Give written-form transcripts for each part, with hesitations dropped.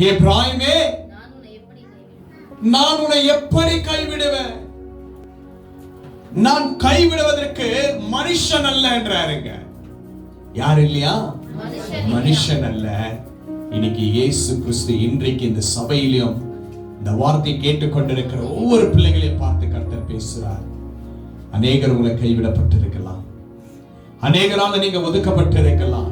எப்ராயிமே, நான் உன்னை எப்படி கைவிடுவேன்? நான் கைவிடுவதற்கு மனுஷன் அல்ல என்றாருங்க. யார் இல்லையா? மனுஷன் அல்ல. இன்னைக்கு இயேசு கிறிஸ்து இன்றைக்கு இந்த சபையிலும் இந்த வார்த்தையை கேட்டுக்கொண்டிருக்கிற ஒவ்வொரு பிள்ளைகளையும் பார்த்து கர்த்தர் பேசுறார். அநேகர் உங்களை கைவிடப்பட்டிருக்கலாம், அநேகரால நீங்க ஒதுக்கப்பட்டிருக்கலாம்,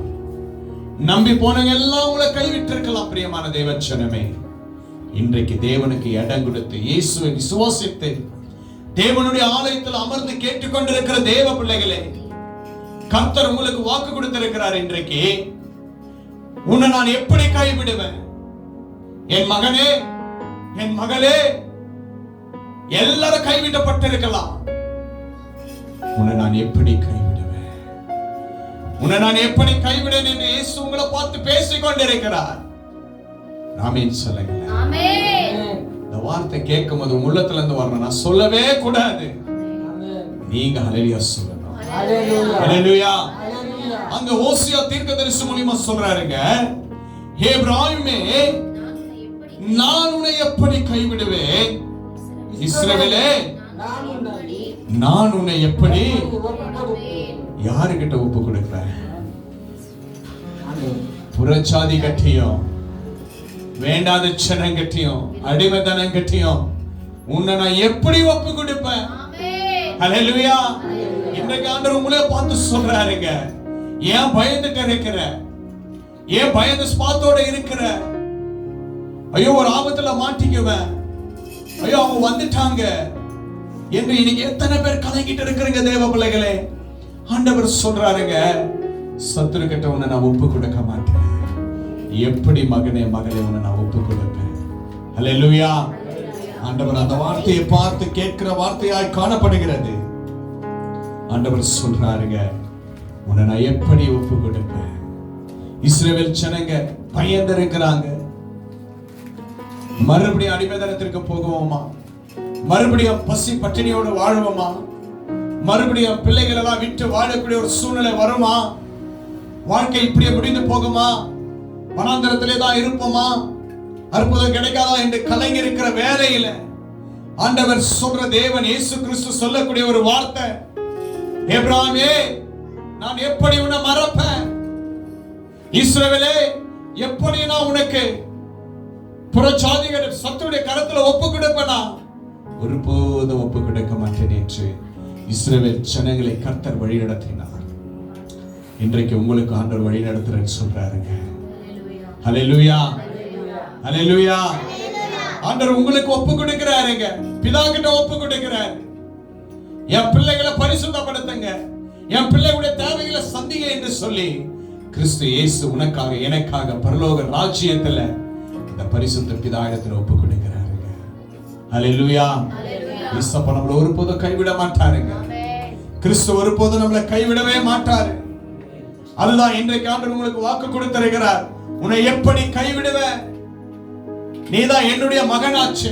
நம்பி போனவங்க எல்லாம் உங்களை கைவிட்டிருக்கலாம். பிரியமான தேவச்சனமே, இன்றைக்கு தேவனுக்கு இடம் கொடுத்து இயேசுவை விசுவாசித்து தேவனுடைய ஆலயத்தில் அமர்ந்து கேட்டுக்கொண்டிருக்கிற தேவ பிள்ளைகளே, கர்த்தர் உங்களுக்கு வாக்கு கொடுத்திருக்கிறார். இன்றைக்கு உன்னை நான் எப்படி கைவிடுவேன்? என் மகனே, என் மகளே, எல்லாரும் கைவிடப்பட்டிருக்கலாம். உன்னை நான் எப்படி கைவிடுவேன்? உன்னை நான் எப்படி கைவிடுவேன் என்று இயேசு உங்களை பார்த்து பேசிக் கொண்டிருக்கிறார். ஆமென் சொல்லுங்க. இந்த வார்த்தை கேட்கும் போது உள்ளத்துல இருந்து வரணும். நான் சொல்லவே கூடாது, நீங்க ஹல்லேலூயா சொல்லணும். ஹல்லேலூயா. அங்க ஓசியா தீர்க்கதரிசி மூலமா சொல்றாருங்க, எப்ராயிமே, நான் உன்னை எப்படி கைவிடுவேன்? இஸ்ரவேலே, நான் உன்னை எப்படி யாருகிட்ட ஒப்பு கொடுக்கிறேன்? புறச்சாதி கட்டியும் வேண்டாத ஜனம் கட்டியும் அடிமைத்தனம் கட்டியும் உன்னை நான் எப்படி ஒப்பு கொடுப்பேன்? ஹல்லேலூயா. இன்றைக்கு ஆண்டவர் உங்களே பார்த்து சொல்றாருங்க, ஏன் பயந்துட்டு இருக்கிற? ஏன் பயந்து ஸ்பாத்தோட இருக்கிற? ஐயோ ஒரு ஆபத்துல மாட்டிக்குவேன், ஐயோ அவங்க வந்துட்டாங்க என்று இன்னைக்கு எத்தனை பேர் கலங்கிட்டு இருக்கிறீங்க தேவ பிள்ளைகளே. ஆண்டவர் சொல்றாருங்க, சத்துரு கிட்ட உன்னை நான் ஒப்பு கொடுக்க மாட்டேன். எப்படி மகனே மகளே உன்னை நான் ஒப்பு கொடுப்பேன். ஹல்லேலூயா. ஆண்டவர் அந்த வார்த்தையை பார்த்து கேட்கிற வார்த்தையாய் காணப்படுகிறது. ஆண்டவர் சொல்றாருங்க, உன்னை நான் எப்படி ஒப்பு கொடுப்பேன்? இஸ்ரவேல் ஜனங்க பயந்து இருக்கிறாங்க. மறுபடியும் அடிமைத்தனத்திற்கு போகுவோமா? மறுபடியும் பசி பட்டினியோடு வாழ்வோமா? மறுபடியும் பிள்ளைகள் எல்லாம் விட்டு வாழக்கூடிய ஒரு சூழ்நிலை வருமா? வாழ்க்கை இப்படியே முடிந்து போகுமா? வனாந்தரத்திலே தான் இருப்போமா? அற்புதம் கிடைக்காதா என்று கலங்கி இருக்கிற வேலையில ஆண்டவர் சொல்ற தேவன் இயேசு கிறிஸ்து சொல்லக்கூடிய ஒரு வார்த்தை, எப்ராயிமே, நான் எப்படி உன்னை மறப்பேன்? இஸ்ரவேலே, எப்படி நான் உனக்கு புறஜாதிகள் சத்துருடைய கரத்துல ஒப்பு கொடுப்பேனா? ஒருபோதும் ஒப்பு கொடுக்க மாட்டேன் என்று இஸ்ரவேல் ஜனங்களை கர்த்தர் வழி நடத்தினார். இன்றைக்கு உங்களுக்கு ஆண்டவர் வழி நடத்துறேன்னு சொல்றாருங்க. ஹல்லேலூயா. ஹல்லேலூயா. ஆண்டவர் உங்களுக்கு ஒப்பு கொடுக்கிறாருங்க. பிதா கிட்ட ஒப்பு கொடுக்கிறார். என் பிள்ளைகளை பரிசுத்தப்படுத்துங்க, என் பிள்ளைகளுடைய தேவைகளை சந்திங்க என்று சொல்லி கிறிஸ்து இயேசு உனக்காக எனக்காக பரலோக ராஜ்யத்துல இந்த பரிசுத்த பிதா இடத்துல ஒப்பு கொடுக்கிறாருங்க. ஹல்லேலூயா. இயேசு நம்மளை ஒருபோதும் கைவிட மாட்டாருங்க. கிறிஸ்து ஒருபோதும் நம்மளை கைவிடவே மாட்டாரு. அதுதான் இன்றைக்கு ஆண்டவர் உங்களுக்கு வாக்கு கொடுத்திருக்கிறார். உன்னை எப்படி கைவிடுவேன்? நீதான் என்னுடைய மகனாச்சு,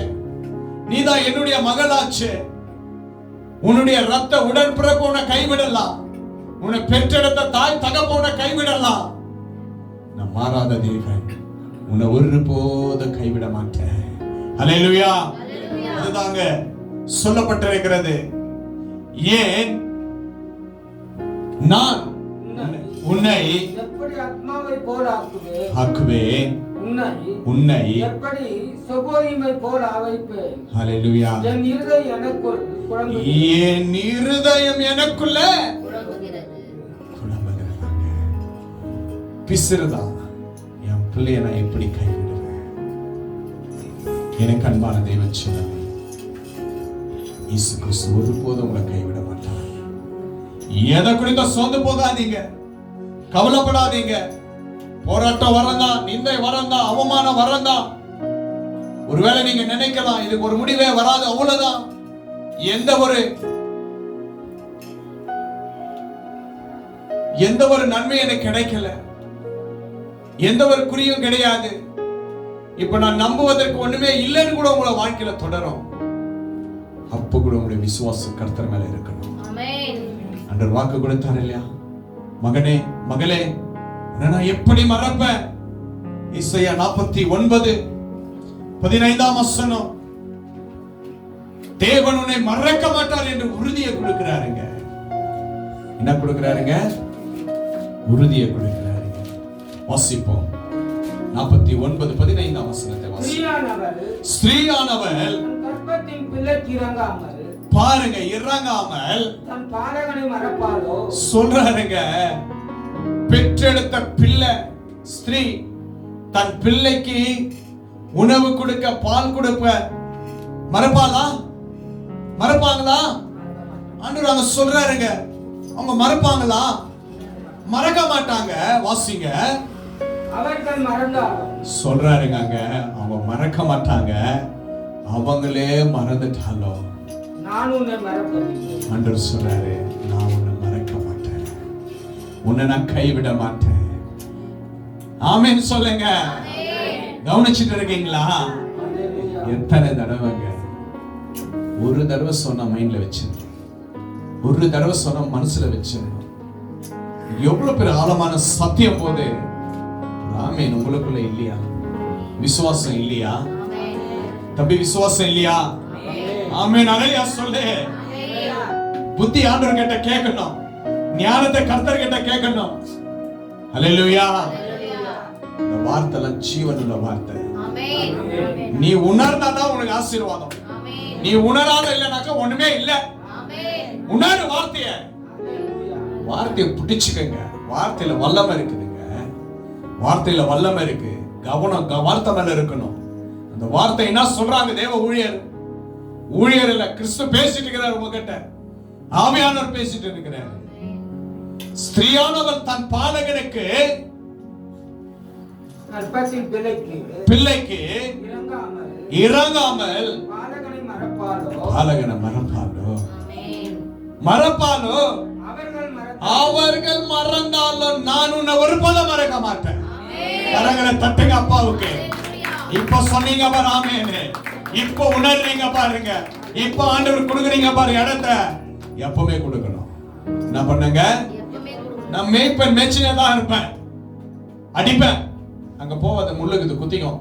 நீதான் என்னுடைய மகளாச்சு. உன்னுடைய ரத்த உடன்பிறப்பு உன்னை கைவிடலாம், உன்னை பெற்றெடுத்த தாய் தகப்ப உன்னை கைவிடலாம். நான் மாறாத தேவன், உன்னை ஒருபோதும் கைவிட மாட்டேன். ஹல்லேலூயா. அதுதாங்க சொல்லப்பட்டிருக்கிறது. ஏன் நான் உன்னை எப்படி ஆத்மாவை போல ஆக்குவேன், உன்னை எப்படி சகோதரிமை போல வைப்பேன். ஹல்லேலூயா. என் இருதயம் எனக்குள் குழம்புகிறது, என் இருதயம் எனக்குள்ள குழம்புகிறது. பிசுறுதா என் பிள்ளையை நான் எப்படி கைவிடுவேன்? எனக்கு அன்பான தேவன் சொன்னது, இயேசு கிறிஸ்து ஒருபோதும் உங்களை கைவிட மாட்டார். எதை குறித்த சோர்ந்து போகாதீங்க, கவலைப்படாதீங்க. போராட்டம் வரந்தா, நிந்தை வரந்தா, அவமானம் வரந்தா, ஒருவேளை நீங்க நினைக்கலாம் இதுக்கு ஒரு முடிவே வராது, அவ்வளவுதான், எந்த ஒரு நன்மை எனக்கு கிடைக்கல, எந்த ஒரு குறியும் கிடையாது, இப்ப நான் நம்புவதற்கு ஒண்ணுமே இல்லைன்னு கூட உங்களை வாழ்க்கையில தொடரும். அப்ப கூட உங்களுடைய விசுவாசம் கர்த்தர் மேல இருக்கணும். ஆண்டவர் வாக்கு கொடுத்தார் இல்லையா, மகனே மகளே, நான் எப்படி மறப்பேன்? இசையா 49:15 தேவன் உன்னை மறக்க மாட்டார் என்று உறுதியை கொடுக்கிறாருங்க. என்ன கொடுக்கிறாருங்க? உறுதியை கொடுக்கிறாருங்க. வாசிப்போம். 49:15 ஸ்திரீயானவள் கர்ப்பத்தின் பிள்ளைக்கு இறங்காமல், பாருங்க, இறங்காமல் தன் பாலகனை மறப்பாளோ? சொல்றாருங்க, பெற்றெடுத்த பிள்ளை ஸ்திரீ தன் பிள்ளைக்கு உணவு கொடுக்க, பால் கொடுக்க மறப்பாளா? மறப்பாங்களா? ஆண்டவர் அங்க சொல்றாருங்க, அவங்க மறப்பாங்களா? மறக்க மாட்டாங்க. வாசிங்க. அவர்கள் மறந்தாலும் சொல்றாருங்க, அங்க அவங்க மறக்க மாட்டாங்க. அவங்களே மறந்துட்டாலும் நான் உன்னை மறப்பதில்லை. ஆண்டவர் சொல்றாரு, நான் உன்னை மறக்க மாட்டேன், உன்னை நான் கைவிட மாட்டேன். ஆமென் சொல்லுங்க. கவனிச்சுட்டு இருக்கீங்களா? எத்தனை தடவைங்க? ஒரு தடவை சொன்ன மைண்ட்ல வச்சிருந்தோம், ஒரு தடவை சொன்ன மனசுல வச்சிருந்தோம். எவ்வளவு பெரிய ஆழமான சத்தியம் போது. ஆமென். உங்களுக்குள்ள இல்லையா விசுவாசம்? இல்லையா தம்பி? விசுவாசம் இல்லையா? ஆமென். அலையா சொல்லு. புத்தி ஆண்டவர் கிட்ட கேட்கணும், ஞானத்தை கர்த்தர் கிட்ட கேட்கணும். அல்லேலூயா. இந்த வார்த்தை ஜீவன் உள்ள வார்த்தை. நீ உணர்ந்தாதான் உனக்கு ஆசீர்வாதம். நீ உணராத இல்லைனாக்கா ஒண்ணுமே இல்ல. உணர்வு வார்த்தையை பிடிச்சுக்கங்க. வார்த்தையில வல்லமை இருக்குதுங்க. வார்த்தையில வல்லமை இருக்கு. கவனம் வார்த்தை மேல இருக்கணும். அந்த வார்த்தை என்ன சொல்றாங்க? தேவ ஊழியர் இல்ல, கிறிஸ்து பேசிட்டு இருக்கிறார் உங்ககிட்ட. ஆவியானவர் பேசிட்டு இருக்கிறார். ஸ்திரீயானவள் தன் பாலகனுக்கு, கர்ப்பத்தின் பிள்ளைக்கு இறங்காமல் பாலகனை மறப்பாலோ? அவர்கள் மறந்தாலும் நான் உன்னை ஒருபோதும் மறக்க மாட்டேன். கரங்களை தட்டுங்க அப்பாவுக்கு. இப்ப சொன்னீங்க பாரு. ஆமென். இப்ப உணர்றீங்க பாருங்க. இப்ப ஆண்டவர் கொடுக்குறீங்க பாரு. இடத்த எப்பவுமே கொடுக்கணும். என்ன பண்ணுங்க? நான் மேய்ப்பேன், மேய்ச்சினே தான் இருப்பேன். அடிப்பேன், அங்க போவாத முள்ளுக்குது குத்திக்கும்.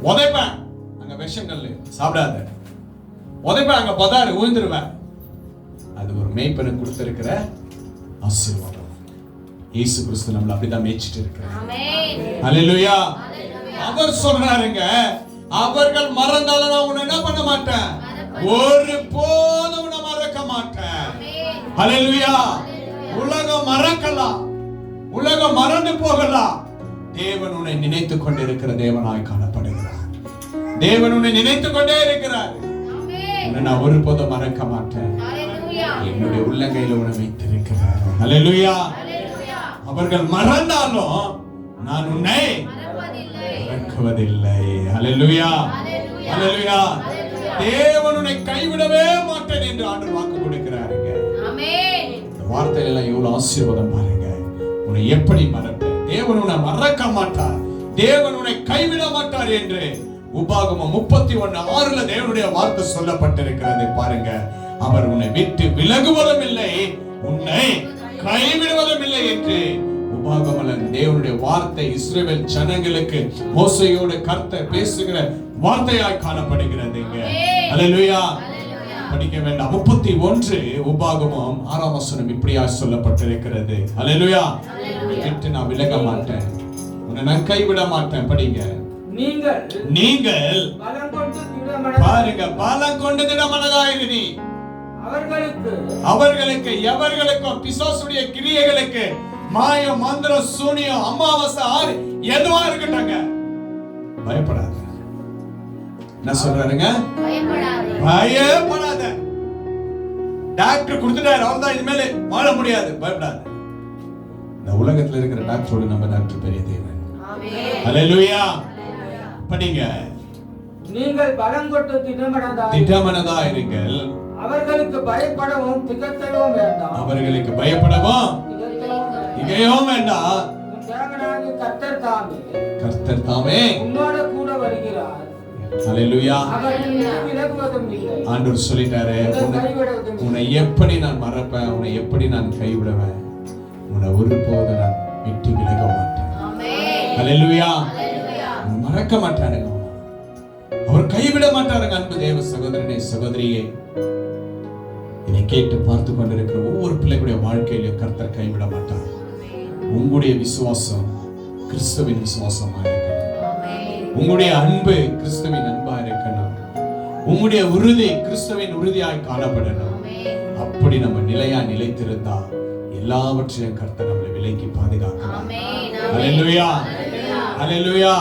உதைப்பேன், அங்க விஷங்கள் சாப்பிடாத. உதைப்பேன், அங்க பதாரு உழுந்துருவேன். அது ஒரு மேய்ப்பனுக்கு கொடுத்திருக்கிற ஆசீர்வாதம். இயேசு கிறிஸ்து நம்மள அப்படிதான் மேய்ச்சிட்டு இருக்கிறார். அல்லேலூயா. அவர் சொல்றாருங்க, அவர்கள் மறந்தாலும் நான் உன்னை என்ன பண்ண மாட்டேன், ஒரு போதும் உன்னை மறக்க மாட்டேன். அல்லேலூயா. உலகம் மறக்கலாம், உலகம் மறந்து போகலாம். தேவன் உன்னை நினைத்துக் கொண்டிருக்கிற தேவனாய் காணப்படுகிறார். தேவன் உன்னை நினைத்துக் கொண்டே இருக்கிறார். உன்னை நான் ஒரு போதும் மறக்க மாட்டேன். என்னுடைய உள்ளங்கையில உன்னை வைத்திருக்கிறார். அல்லேலூயா. அவர்கள் மறந்தாலும் நான் உன்னை மறக்குவதில்லை. அல்லேலூயா. அல்லேலூயா. தேவன் உன்னை கைவிடவே மாட்டேன் என்று ஆண்டவர் வாக்கு கொடுக்கிறாருங்க. ஆமென். இந்த வார்த்தையில எல்லாம் எவ்வளவு ஆசீர்வாதம் பாருங்க. உன்னை எப்படி மறப்பேன், தேவன் உன்னை மறக்க மாட்டார், தேவன் உன்னை கைவிட மாட்டார் என்று உபாகமம் 31:6 தேவனுடைய வார்த்தை சொல்லப்பட்டிருக்கிறது பாருங்க. அவர் உன்னை விட்டு விலகுவதும் இல்லை, உன்னை கைவிடுவதும் இல்லை என்று உபாகமம் தேவனுடைய வார்த்தை இஸ்ரவேல் ஜனங்களுக்கு மோசேயோடு கர்த்தர் பேசுகிற வார்த்தையாய் காணப்படுகிறதுங்க. அல்லேலூயா. படிக்க வேண்டாம். 31 உபாகமம் 6ஆம் வசனம் இப்படியா சொல்லப்பட்டிருக்கிறது. அல்லேலூயா. விட்டு நான் விலக மாட்டேன், உன்னை நான் கைவிட மாட்டேன். படிங்க. நீங்கள் பாருங்க, பலம் கொண்டு திடமனதாயிரு. நீ அவர்களுக்கு எவர்களுக்கும் பிசாசுடைய கிரியைகளுக்கு, மாயம், மந்திரம், சூனியம், அமாவாசை, ஆறு எதுவா இருக்கட்டங்க, பயப்படாத. என்ன சொல்றாருங்க? பயப்படாத. டாக்டர் கொடுத்துட்டாரு, அவர்தான் இனிமேல் வாழ முடியாது, பயப்படாத. இந்த உலகத்துல இருக்கிற டாக்டரோட நம்ம டாக்டர் பெரிய தேவன். அல்லேலூயா. படிங்க. நீங்கள் பலம் கொண்டு திடமனதாயிருங்கள். அவர்களுக்கு பயப்படவும் திகைக்கவும் வேண்டாம். அவர்களுக்கு பயப்படவும் திகைக்கவும் வேண்டாம். கர்த்தர் தாமே உன்னோடு கூட வருகிறார். அல்லேலூயா. ஆண்டவர் சொல்லிட்டாரு, உன்னை எப்படி நான் மறப்பேன், உன்னை எப்படி நான் கைவிடுவேன், உன்னை ஒருபோதும் நான் விட்டு விலக மாட்டேன். ஹalleluya. மறக்க மாட்டாருங்க, அவர் கைவிட மாட்டாருங்க. அன்பு தேவ சகோதரனே சகோதரியே, இதை கேட்டு பார்த்து கொண்டிருக்கிற ஒவ்வொரு பிள்ளைகளுடைய வாழ்க்கையிலும் கர்த்தர் கைவிட மாட்டார். உங்களுடைய விசுவாசம் கிறிஸ்துவின் விசுவாசமா இருக்கணும். உங்களுடைய அன்பு கிறிஸ்துவின் அன்பா இருக்கணும். உங்களுடைய உறுதி கிறிஸ்துவின் உறுதியாய் காணப்படணும். அப்படி நம்ம நிலையா நிலைத்திருந்தா எல்லாவற்றையும் கர்த்தர் நம்மளை விலக்கி பாதுகாக்கணும். ஹalleluya, ஹalleluya.